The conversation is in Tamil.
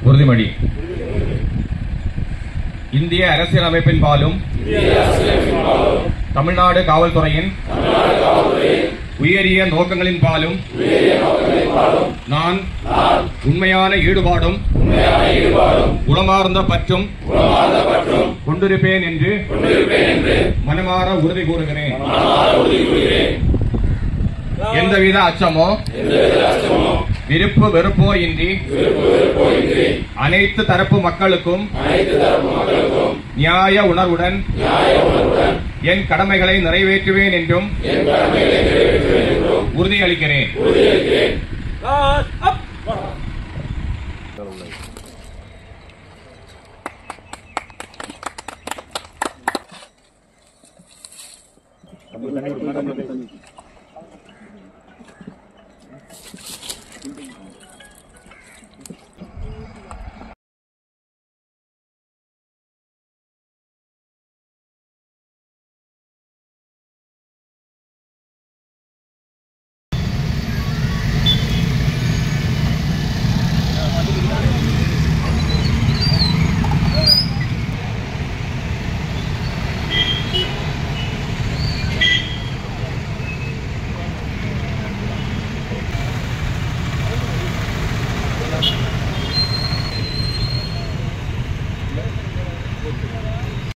உறுதிமொழி. இந்திய அரசியலமைப்பின் பாலும் தமிழ்நாடு காவல்துறையின் உயரிய நோக்கங்களின் பாலும் நான் உண்மையான ஈடுபாடும் உளமார்ந்த பற்றும் கொண்டிருப்பேன் என்று மனமாற உறுதி கூறுகிறேன். எந்தவித அச்சமோ விருப்பு வெறுப்போ இன்றி அனைத்து தரப்பு மக்களுக்கும் நியாய உணர்வுடன் என் கடமைகளை நிறைவேற்றுவேன் என்றும் உறுதியளிக்கிறேன்.